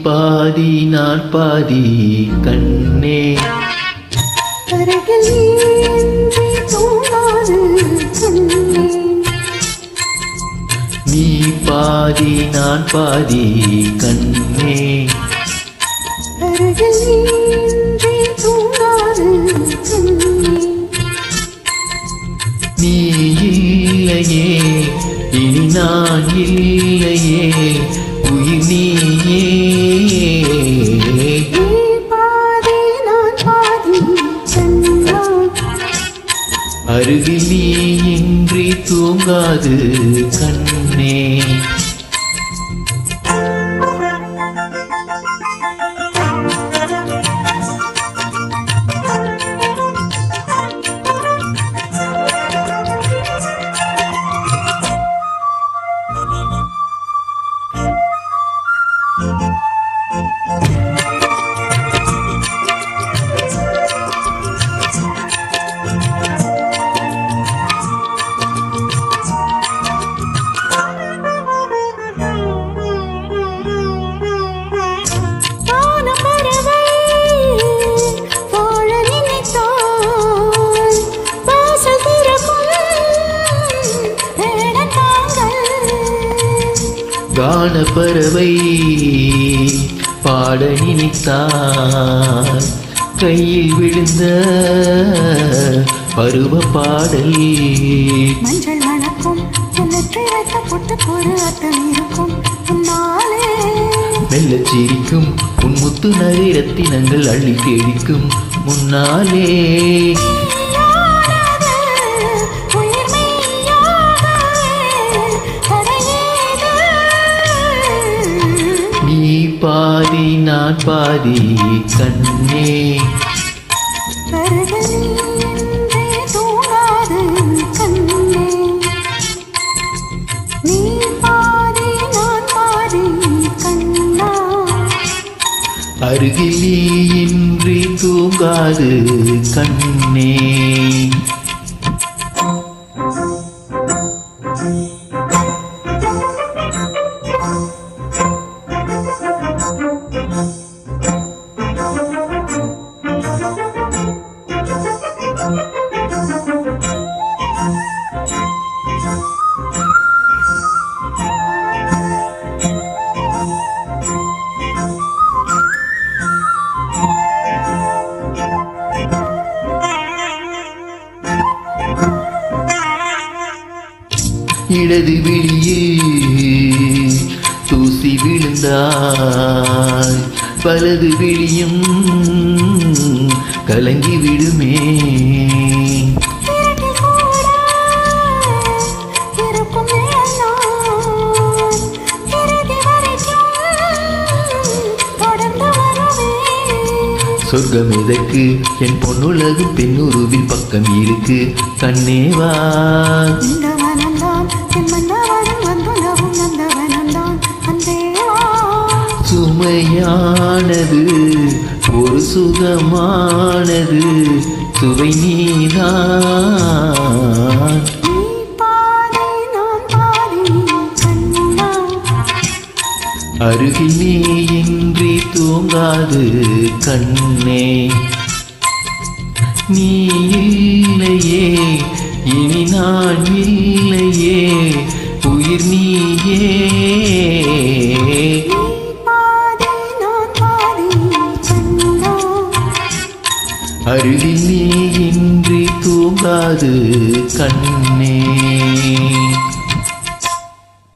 பாதி நான் பாதி கண்ணே நீ பாதி நான் பாதி கண்ணே நீ இல்லையே இனி நான் இல்லையே உயிர் நீயே அருகில் நீ இன்றி தூங்காது கண்ணே கான பறவை பாட நினைத்தார் கையில் விழுந்த பருவ பாடல் மஞ்சள் மணக்கும் வைத்த பொட்டு ஒரு அர்த்தம் இருக்கும் மெல்லச் சிரிக்கும் உன் முத்து நகை ரத்தினங்கள் அள்ளி தேடிக்கும் முன்னாலே நீ பாதி நான் பாதி கண்ணே அருகில் நீ இன்றி தூங்காது கண்ணே இடது விழியில் தூசி விழுந்தாய் வலது விழியும் கலங்கி விடுமே சொர்க்கம் எதற்கு என் பொன்னுலகு பெண்ணுருவில் பக்கம் இருக்கு கண்ணேவா சுமையானது ஒரு சுகமானது சுவை நீதான் அருகில் நீ இன்றி தூங்காது கண்ணே நீ இல்லையே இனி நான் இல்லையே உயிர் நீயே அருகில் நீ இன்றி தூங்காது கண்ணே